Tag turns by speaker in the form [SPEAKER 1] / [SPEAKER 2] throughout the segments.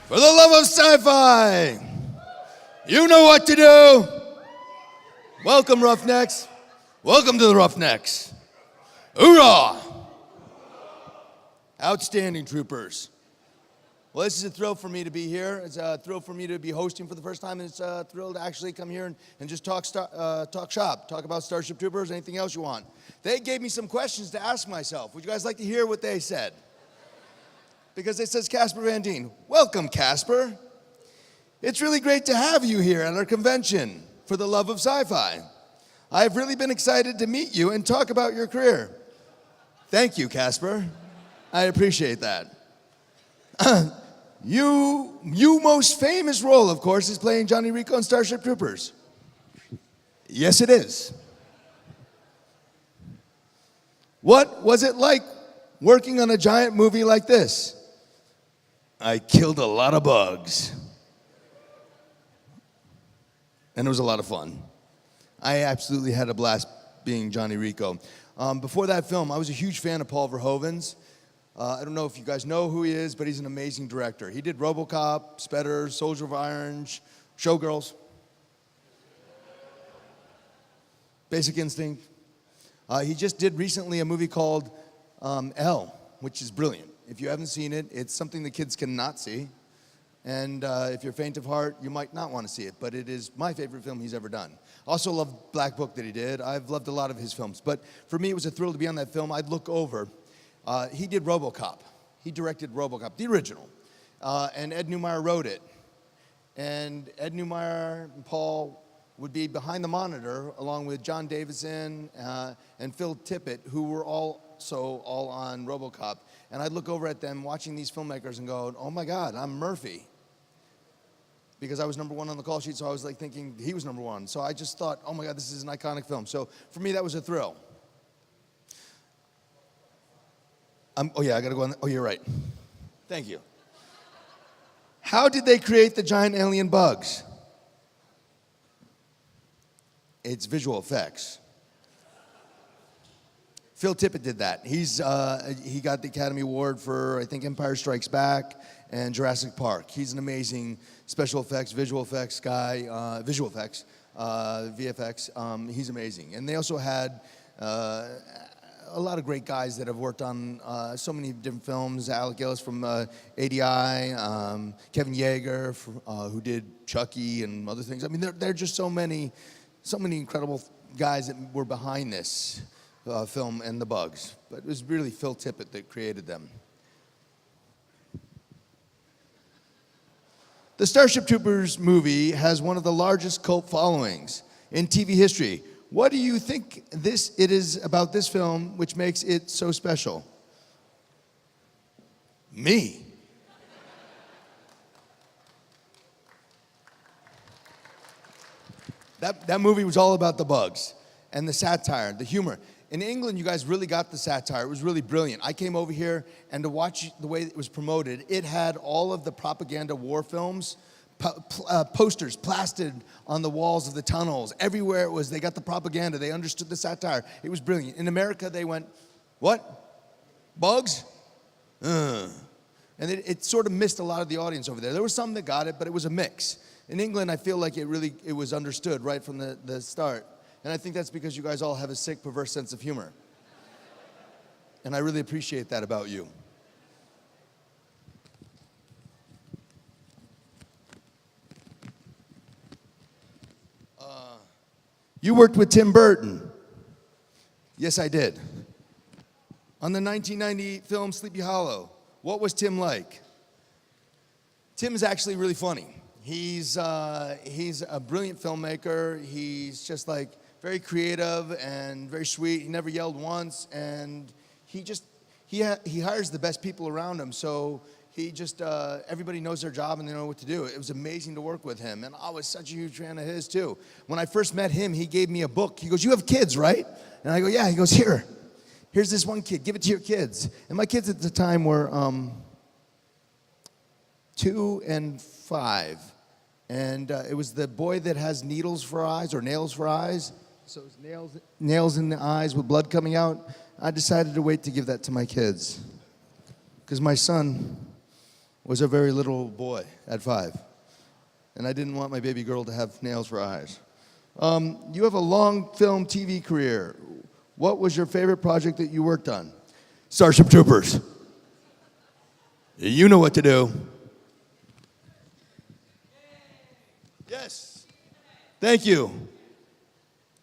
[SPEAKER 1] For the love of sci-fi, you know what to do. Welcome, Roughnecks. Welcome to the Roughnecks. Hoorah! Outstanding troopers. Well, this is a thrill for me to be here. It's a thrill for me to be hosting for the first time. It's a thrill to actually come here and just talk shop, talk about Starship Troopers, anything else you want. They gave me some questions to ask myself. Would you guys like to hear what they said? Because it says Casper Van Dien. Welcome, Casper. It's really great to have you here at our convention for the love of sci-fi. I've really been excited to meet you and talk about your career. Thank you, Casper. I appreciate that. Your most famous role, of course, is playing Johnny Rico in Starship Troopers. Yes, it is. What was it like working on a giant movie like this? I killed a lot of bugs. And it was a lot of fun. I absolutely had a blast being Johnny Rico. Before that film, I was a huge fan of Paul Verhoeven's. I don't know if you guys know who he is, but he's an amazing director. He did RoboCop, Spectre, Soldier of Iron, Showgirls, Basic Instinct. He just did recently a movie called Elle, which is brilliant. If you haven't seen it, it's something the kids cannot see. And if you're faint of heart, you might not want to see it, but it is my favorite film he's ever done. Also love Black Book that he did. I've loved a lot of his films. But for me, it was a thrill to be on that film. I'd look over. He did RoboCop. He directed RoboCop, the original. And Ed Neumeyer wrote it. And Ed Neumeyer and Paul would be behind the monitor along with John Davison and Phil Tippett, who were also all on RoboCop. And I'd look over at them watching these filmmakers and go, oh my God, I'm Murphy. Because I was number one on the call sheet, so I was like thinking he was number one. So I just thought, oh my God, this is an iconic film. So for me, that was a thrill. Oh yeah, I gotta go on. Oh, you're right. Thank you. How did they create the giant alien bugs? It's visual effects. Phil Tippett did that. He got the Academy Award for, I think, Empire Strikes Back and Jurassic Park. He's an amazing special effects, visual effects guy, VFX. He's amazing. And they also had a lot of great guys that have worked on so many different films. Alec Gillis from ADI, Kevin Yeager, who did Chucky and other things. I mean, there are just so many incredible guys that were behind this film and the bugs. But it was really Phil Tippett that created them. The Starship Troopers movie has one of the largest cult followings in TV history. What do you think it is about this film which makes it so special? Me. That movie was all about the bugs and the satire, the humor. In England, you guys really got the satire. It was really brilliant. I came over here, and to watch the way it was promoted, it had all of the propaganda war films, posters plastered on the walls of the tunnels. Everywhere it was, they got the propaganda. They understood the satire. It was brilliant. In America, they went, what? Bugs? And it sort of missed a lot of the audience over there. There was some that got it, but it was a mix. In England, I feel like it was understood right from the start. And I think that's because you guys all have a sick, perverse sense of humor. And I really appreciate that about you. You worked with Tim Burton. Yes, I did. On the 1990 film Sleepy Hollow, what was Tim like? Tim is actually really funny. He's a brilliant filmmaker. He's just like very creative and very sweet. He never yelled once, and he hires the best people around him. So everybody knows their job and they know what to do. It was amazing to work with him, and I was such a huge fan of his too. When I first met him, he gave me a book. He goes, "You have kids, right?" And I go, "Yeah." He goes, "Here's this one kid. Give it to your kids." And my kids at the time were 2 and 5. And it was the boy that has needles for eyes or nails for eyes. So it's nails in the eyes with blood coming out. I decided to wait to give that to my kids. Because my son, was a very little boy at 5. And I didn't want my baby girl to have nails for eyes. You have a long film TV career. What was your favorite project that you worked on? Starship Troopers. You know what to do. Yes. Thank you.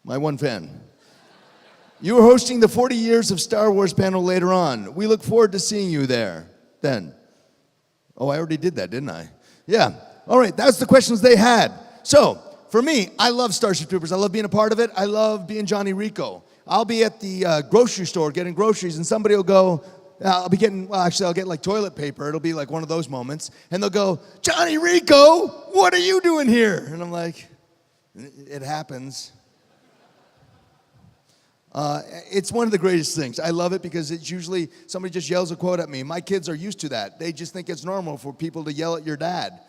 [SPEAKER 1] My one fan. You are hosting the 40 Years of Star Wars panel later on. We look forward to seeing you there then. Oh, I already did that, didn't I? Yeah. All right, that's the questions they had. So, for me, I love Starship Troopers. I love being a part of it. I love being Johnny Rico. I'll be at the grocery store getting groceries, and somebody will go, I'll get like toilet paper. It'll be like one of those moments. And they'll go, Johnny Rico, what are you doing here? And I'm like, it happens. It's one of the greatest things. I love it because it's usually somebody just yells a quote at me. My kids are used to that. They just think it's normal for people to yell at your dad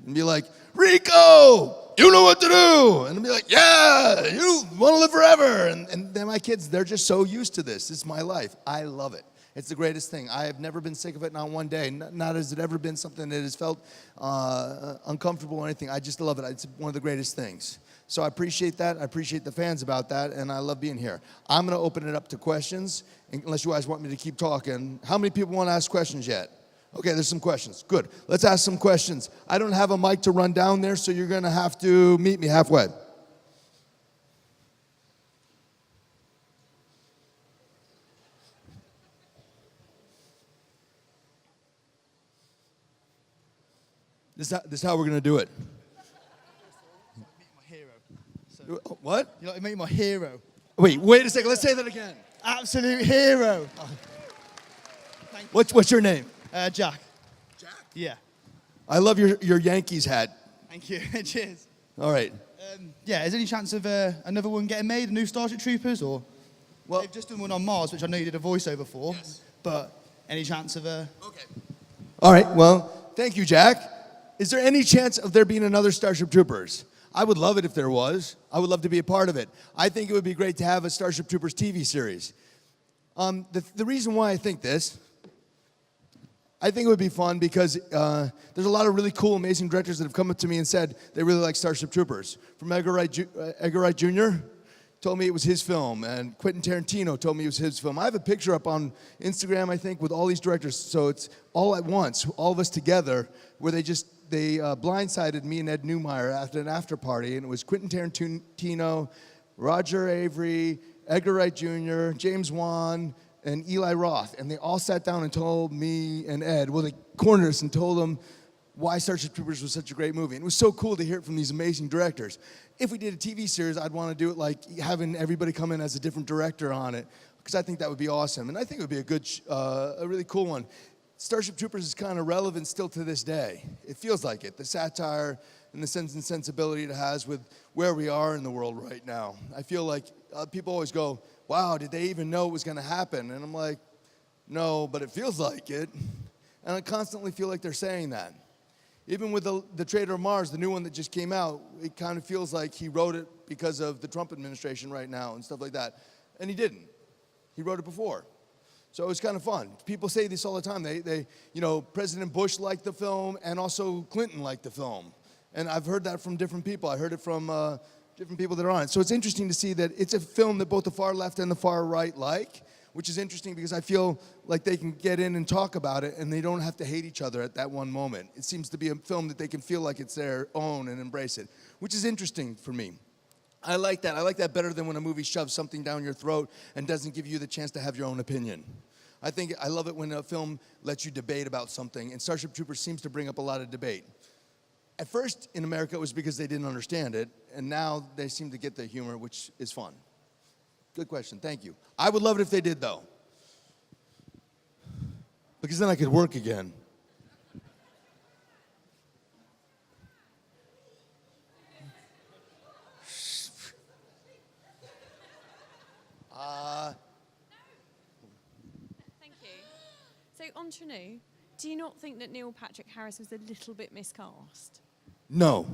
[SPEAKER 1] and be like, Rico, you know what to do. And I'll be like, yeah, you want to live forever. And then my kids, they're just so used to this. It's my life. I love it. It's the greatest thing. I have never been sick of it, not one day. Not has it ever been something that has felt uncomfortable or anything. I just love it. It's one of the greatest things. So I appreciate that. I appreciate the fans about that, and I love being here. I'm going to open it up to questions, unless you guys want me to keep talking. How many people want to ask questions yet? Okay, there's some questions. Good. Let's ask some questions. I don't have a mic to run down there, so you're going to have to meet me halfway. This is how we're going to do it. What?
[SPEAKER 2] You like to meet my hero.
[SPEAKER 1] Wait a second. Let's say that again.
[SPEAKER 2] Absolute hero.
[SPEAKER 1] What's your name?
[SPEAKER 2] Jack.
[SPEAKER 1] Jack?
[SPEAKER 2] Yeah.
[SPEAKER 1] I love your Yankees hat.
[SPEAKER 2] Thank you. Cheers.
[SPEAKER 1] All right.
[SPEAKER 2] Yeah, is there any chance of another one getting made, a new Starship Troopers? Or well, they've just done one on Mars, which I know you did a voiceover for. Yes. But any chance of Okay.
[SPEAKER 1] All right. Well, thank you, Jack. Is there any chance of there being another Starship Troopers? I would love it if there was. I would love to be a part of it. I think it would be great to have a Starship Troopers TV series. The reason why I think this, I think it would be fun because there's a lot of really cool, amazing directors that have come up to me and said they really like Starship Troopers. From Edgar Wright Jr. told me it was his film, and Quentin Tarantino told me it was his film. I have a picture up on Instagram, I think, with all these directors, so it's all at once, all of us together, where they blindsided me and Ed Neumeyer after an after party, and it was Quentin Tarantino, Roger Avery, Edgar Wright Jr., James Wan, and Eli Roth, and they all sat down and told me and Ed, they cornered us and told them why Starship Troopers was such a great movie. And it was so cool to hear it from these amazing directors. If we did a TV series, I'd want to do it like having everybody come in as a different director on it, because I think that would be awesome. And I think it would be a really cool one. Starship Troopers is kind of relevant still to this day. It feels like it. The satire and the sense and sensibility it has with where we are in the world right now. I feel like people always go, wow, did they even know it was going to happen? And I'm like, no, but it feels like it. And I constantly feel like they're saying that. Even with the Traitor of Mars, the new one that just came out, it kind of feels like he wrote it because of the Trump administration right now and stuff like that. And he didn't. He wrote it before. So it was kind of fun. People say this all the time. President Bush liked the film, and also Clinton liked the film. And I've heard that from different people. I heard it from different people that are on it. So it's interesting to see that it's a film that both the far left and the far right like, which is interesting because I feel like they can get in and talk about it, and they don't have to hate each other at that one moment. It seems to be a film that they can feel like it's their own and embrace it, which is interesting for me. I like that. I like that better than when a movie shoves something down your throat and doesn't give you the chance to have your own opinion. I love it when a film lets you debate about something, and Starship Troopers seems to bring up a lot of debate. At first, in America, it was because they didn't understand it, and now they seem to get the humor, which is fun. Good question. Thank you. I would love it if they did, though, because then I could work again.
[SPEAKER 3] So, entre nous, do you not think that Neil Patrick Harris was a little bit miscast?
[SPEAKER 1] No.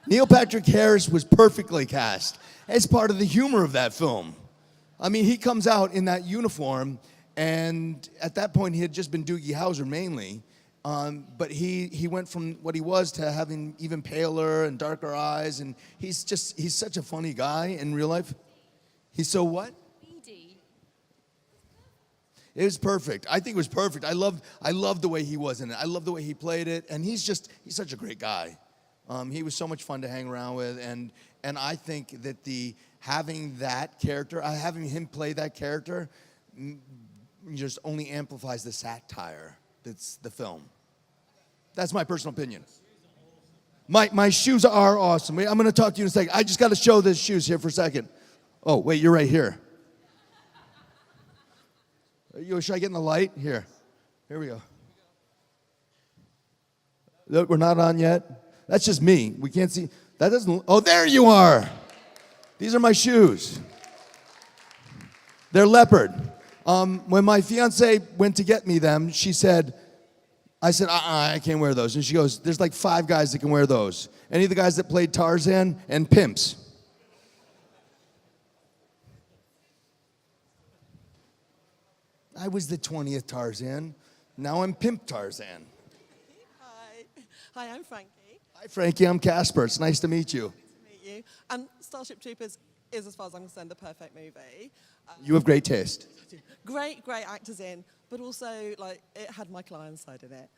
[SPEAKER 1] Neil Patrick Harris was perfectly cast as part of the humor of that film. I mean, he comes out in that uniform, and at that point, he had just been Doogie Howser mainly, But he went from what he was to having even paler and darker eyes, and he's such a funny guy in real life. He's so what?
[SPEAKER 3] Beady.
[SPEAKER 1] It was perfect. I think it was perfect. I loved the way he was in it. I love the way he played it, and he's such a great guy. He was so much fun to hang around with, and I think that having that character, having him play that character, just only amplifies the satire that's the film. That's my personal opinion. My shoes are awesome. I'm going to talk to you in a second. I just got to show the shoes here for a second. Oh, wait, you're right here. Should I get in the light? Here we go. Look, we're not on yet. That's just me. We can't see. That doesn't. Oh, there you are. These are my shoes. They're leopard. When my fiance went to get me them, I said, I can't wear those. And she goes, there's like 5 guys that can wear those. Any of the guys that played Tarzan and pimps. I was the 20th Tarzan. Now I'm Pimp Tarzan.
[SPEAKER 4] Hi, I'm Frankie.
[SPEAKER 1] Hi, Frankie. I'm Casper. It's nice to meet you.
[SPEAKER 4] Good to meet you. And Starship Troopers is, as far as I'm concerned, the perfect movie.
[SPEAKER 1] You have great taste.
[SPEAKER 4] Great actors in, but also, like, it had Michael Ironside in it.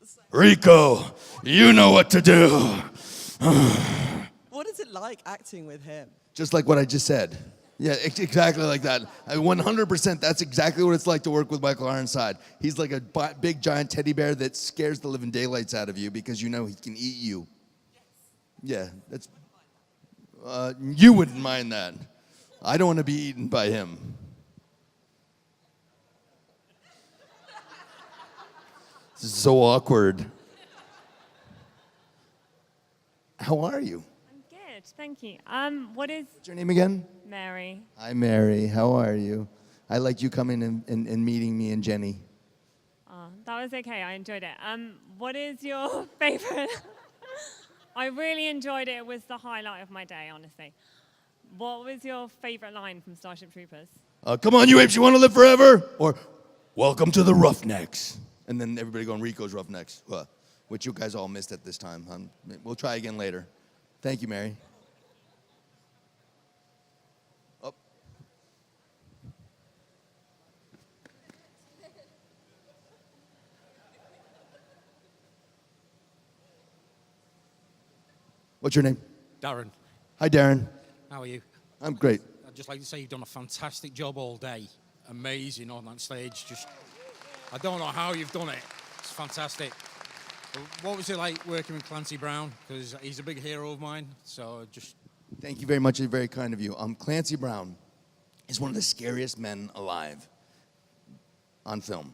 [SPEAKER 4] So,
[SPEAKER 1] Rico, you know what to do.
[SPEAKER 4] what is it like acting with him?
[SPEAKER 1] Just like what I just said. Yeah, exactly like that. 100%, that's exactly what it's like to work with Michael Ironside. He's like a big, giant teddy bear that scares the living daylights out of you because you know he can eat you. Yes. Yeah, that's... you wouldn't mind that. I don't want to be eaten by him. This is so awkward. How are you?
[SPEAKER 5] I'm good, thank you. What's
[SPEAKER 1] your name again?
[SPEAKER 5] Mary.
[SPEAKER 1] Hi, Mary. How are you? I like you coming and meeting me and Jenny.
[SPEAKER 5] Oh, that was okay. I enjoyed it. What is your favorite? I really enjoyed it. It was the highlight of my day, honestly. What was your favorite line from Starship Troopers?
[SPEAKER 1] Come on, you apes, you want to live forever? Or, welcome to the Roughnecks. And then everybody going, Rico's Roughnecks, which you guys all missed at this time. We'll try again later. Thank you, Mary. Oh. What's your name?
[SPEAKER 6] Darren,
[SPEAKER 1] Hi, Darren.
[SPEAKER 6] how are you?
[SPEAKER 1] I'm great.
[SPEAKER 6] I'd just like to say you've done a fantastic job all day. Amazing on that stage. I don't know how you've done it. It's fantastic. What was it like working with Clancy Brown? Because he's a big hero of mine. So just...
[SPEAKER 1] Thank you very much. It's very kind of you. Clancy Brown is one of the scariest men alive on film.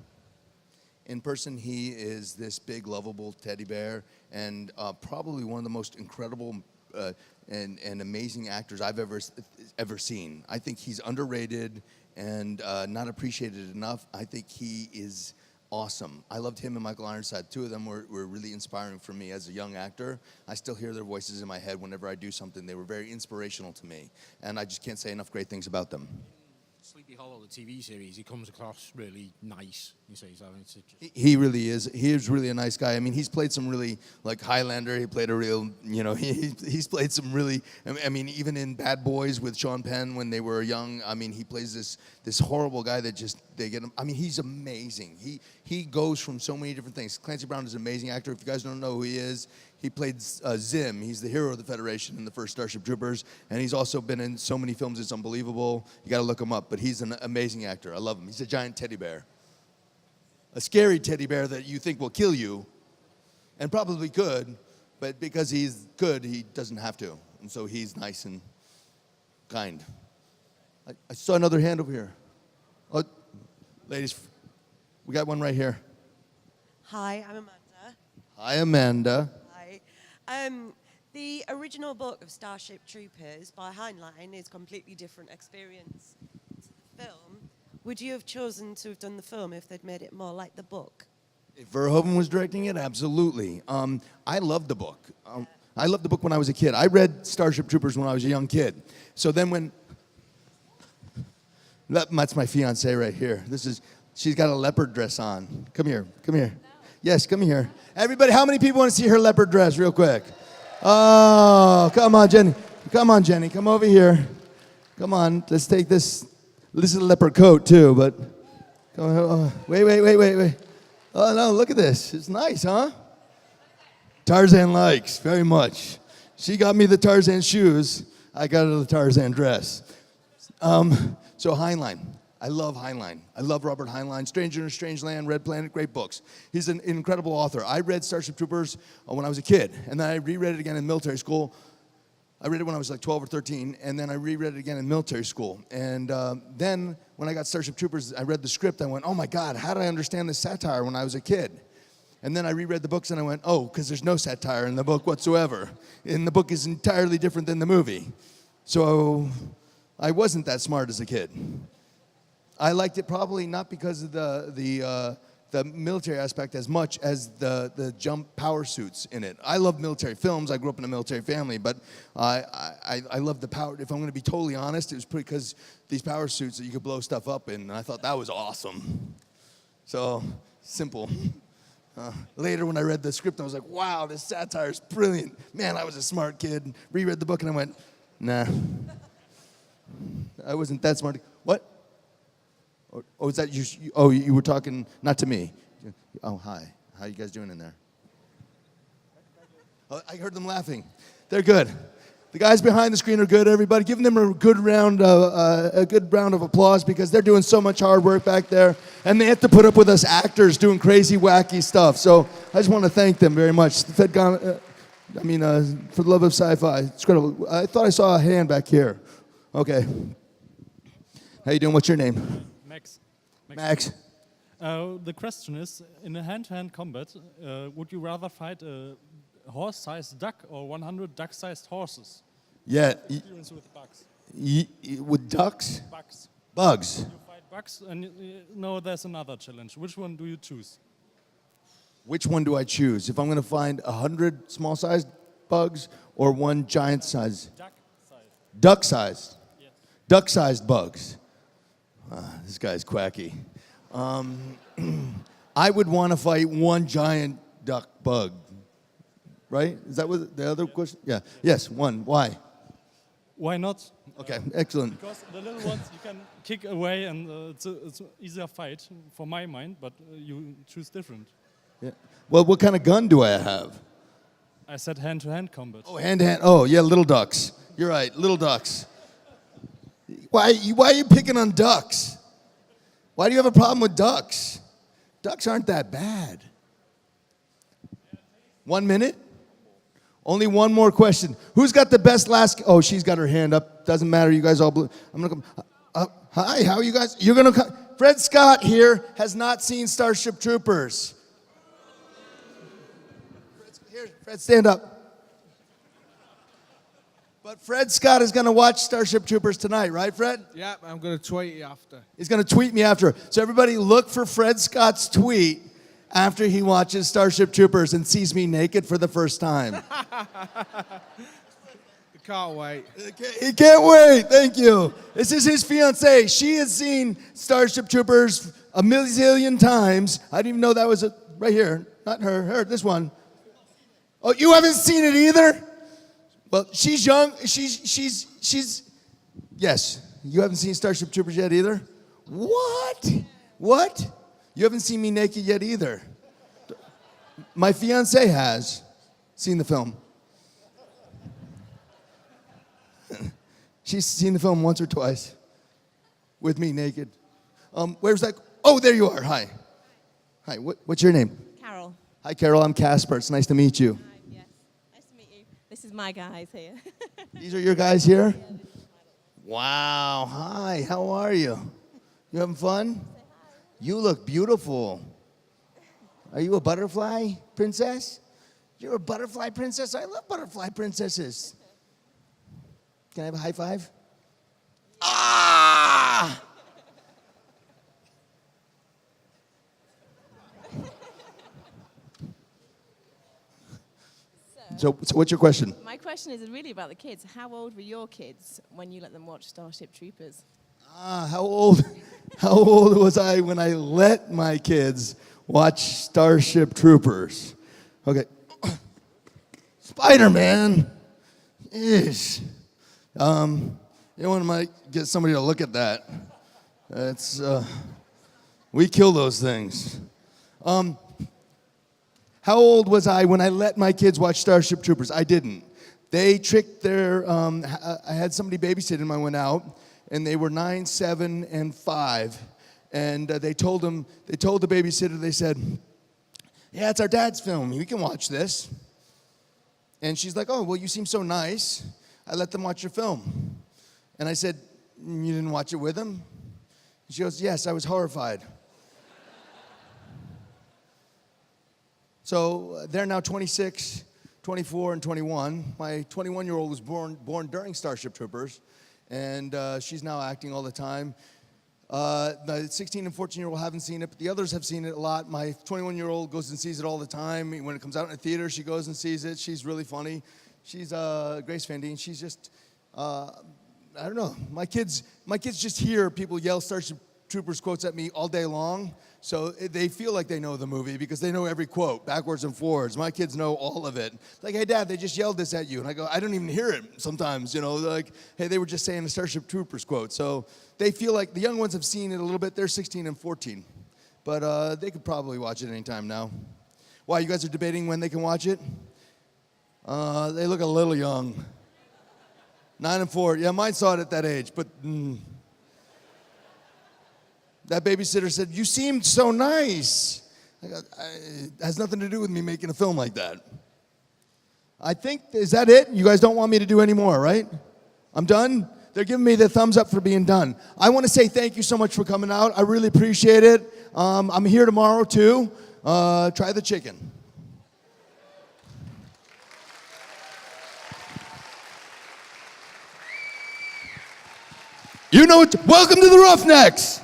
[SPEAKER 1] In person, he is this big, lovable teddy bear, and probably one of the most incredible and amazing actors I've ever seen. I think he's underrated and not appreciated enough. I think he is awesome. I loved him and Michael Ironside. 2 of them were really inspiring for me as a young actor. I still hear their voices in my head whenever I do something. They were very inspirational to me, and I just can't say enough great things about them.
[SPEAKER 6] Sleepy Hollow, the TV series, he comes across really nice. You say, so it's just...
[SPEAKER 1] He really is. He is really a nice guy. I mean, he's played some really, like Highlander, he played a real, he's played some really, I mean, even in Bad Boys with Sean Penn when they were young, I mean, he plays this horrible guy that just, they get him, I mean, he's amazing. He goes from so many different things. Clancy Brown is an amazing actor. If you guys don't know who he is, he played Zim. He's the hero of the Federation in the first Starship Troopers, and he's also been in so many films, it's unbelievable. You gotta look him up, but he's an amazing actor. I love him. He's a giant teddy bear. A scary teddy bear that you think will kill you, and probably could, but because he's good, he doesn't have to. And so he's nice and kind. I saw another hand over here. Oh, ladies, we got one right here.
[SPEAKER 7] Hi, I'm Amanda.
[SPEAKER 1] Hi, Amanda.
[SPEAKER 7] Hi. The original book of Starship Troopers by Heinlein is a completely different experience to the film. Would you have chosen to have done the film if they'd made it more like the book?
[SPEAKER 1] If Verhoeven was directing it, absolutely. I loved the book. I loved the book when I was a kid. I read Starship Troopers when I was a young kid. So then when... That's my fiance right here. She's got a leopard dress on. Come here. Yes, come here. Everybody, how many people want to see her leopard dress real quick? Oh, come on, Jenny. Come on, Jenny. Come over here. Come on. Let's take this. This is a leopard coat, too, but... Wait. Oh, no, look at this. It's nice, huh? Tarzan likes very much. She got me the Tarzan shoes. I got her the Tarzan dress. So Heinlein. I love Heinlein. I love Robert Heinlein. Stranger in a Strange Land, Red Planet, great books. He's an incredible author. I read Starship Troopers when I was a kid, and then I reread it again in military school. I read it when I was like 12 or 13, and then I reread it again in military school. And then when I got Starship Troopers, I read the script. I went, oh my God, how did I understand this satire when I was a kid? And then I reread the books, and I went, oh, because there's no satire in the book whatsoever. And the book is entirely different than the movie. So I wasn't that smart as a kid. I liked it probably not because of the military aspect as much as the jump power suits in it. I love military films. I grew up in a military family, but I love the power. If I'm going to be totally honest, it was because these power suits that you could blow stuff up in, and I thought that was awesome. So simple. Later, when I read the script, I was like, wow, this satire is brilliant. Man, I was a smart kid. Reread the book, and I went, nah. I wasn't that smart. What? Oh, is that you? Oh, you were talking not to me. Oh, hi. How you guys doing in there? Oh, I heard them laughing. They're good. The guys behind the screen are good. Everybody, give them a good round of applause because they're doing so much hard work back there, and they have to put up with us actors doing crazy, wacky stuff. So I just want to thank them very much. For the love of sci-fi, it's incredible. I thought I saw a hand back here. Okay. How you doing? What's your name? Max.
[SPEAKER 8] The question is, in a hand-to-hand combat, would you rather fight a horse-sized duck or 100 duck-sized horses?
[SPEAKER 1] Yeah.
[SPEAKER 8] Experience with bugs.
[SPEAKER 1] With ducks?
[SPEAKER 8] Bugs.
[SPEAKER 1] Bugs.
[SPEAKER 8] You fight bugs, and no, there's another challenge. Which one do you choose?
[SPEAKER 1] Which one do I choose? If I'm going to find 100 small-sized bugs or one giant-sized?
[SPEAKER 8] Duck-sized.
[SPEAKER 1] Duck-sized?
[SPEAKER 8] Yes.
[SPEAKER 1] Duck-sized bugs. This guy's quacky. I would want to fight one giant duck bug. Right? Is that what the other question? Yeah. Yes, one. Why?
[SPEAKER 8] Why not?
[SPEAKER 1] Okay, excellent.
[SPEAKER 8] Because the little ones you can kick away, and it's an easier fight for my mind, but you choose different.
[SPEAKER 1] Yeah. Well, what kind of gun do I have?
[SPEAKER 8] I said hand-to-hand combat.
[SPEAKER 1] Oh, hand-to-hand. Oh, yeah, little ducks. You're right, little ducks. Why are you picking on ducks? Why do you have a problem with ducks? Ducks aren't that bad. 1 minute? Only one more question. Who's got the best last... Oh, she's got her hand up. Doesn't matter. You guys all... I'm going to come... hi, how are you guys? You're going to come... Fred Scott here has not seen Starship Troopers. Fred, stand up. But Fred Scott is going to watch Starship Troopers tonight, right, Fred?
[SPEAKER 9] Yeah, I'm going to tweet you after.
[SPEAKER 1] He's going to tweet me after. So everybody look for Fred Scott's tweet after he watches Starship Troopers and sees me naked for the first time.
[SPEAKER 9] Can't wait.
[SPEAKER 1] He can't wait. Thank you. This is his fiancée. She has seen Starship Troopers a million times. I didn't even know that was right here. Not her, this one. Oh, you haven't seen it either? Well, she's young. She's. Yes. You haven't seen Starship Troopers yet either? What? What? You haven't seen me naked yet either. My fiancée has seen the film. She's seen the film once or twice with me naked. Where's that? Oh, there you are. Hi. Hi. What's your name?
[SPEAKER 10] Carol.
[SPEAKER 1] Hi, Carol. I'm Casper. It's nice to meet you.
[SPEAKER 10] Hi, yes. Nice to meet you. This is my guys here.
[SPEAKER 1] These are your guys here? Wow. Hi. How are you? You having fun? You look beautiful. Are you a butterfly princess? You're a butterfly princess? I love butterfly princesses. Can I have a high five? Ah! So what's your question?
[SPEAKER 10] My question is really about the kids. How old were your kids when you let them watch Starship Troopers?
[SPEAKER 1] How old was I when I let my kids watch Starship Troopers. Okay. Spider-Man. Yeesh. Anyone might get somebody to look at that. It's, we kill those things. How old was I when I let my kids watch Starship Troopers? I didn't. They tricked their, I had somebody babysitting when I went out, and they were 9, 7, and 5. And they told the babysitter, they said, yeah, it's our dad's film. We can watch this. And she's like, oh, well, you seem so nice. I let them watch your film. And I said, you didn't watch it with them? She goes, yes, I was horrified. So they're now 26, 24, and 21. My 21-year-old was born during Starship Troopers, and she's now acting all the time. The 16 and 14-year-old haven't seen it, but the others have seen it a lot. My 21-year-old goes and sees it all the time. When it comes out in the theater, she goes and sees it. She's really funny. She's Grace Van Dien. She's just, I don't know. My kids just hear people yell Starship Troopers quotes at me all day long, so they feel like they know the movie because they know every quote, backwards and forwards. My kids know all of it. Like, hey, Dad, they just yelled this at you. And I go, I don't even hear it sometimes, you know. Like, hey, they were just saying a Starship Troopers quote. So they feel like the young ones have seen it a little bit. They're 16 and 14. But they could probably watch it anytime now. Why, you guys are debating when they can watch it? They look a little young. 9 and 4. Yeah, mine saw it at that age, but that babysitter said, you seemed so nice. It has nothing to do with me making a film like that. I think, is that it? You guys don't want me to do any more, right? I'm done? They're giving me the thumbs up for being done. I want to say thank you so much for coming out. I really appreciate it. I'm here tomorrow, too. Try the chicken. You know, welcome to the Roughnecks.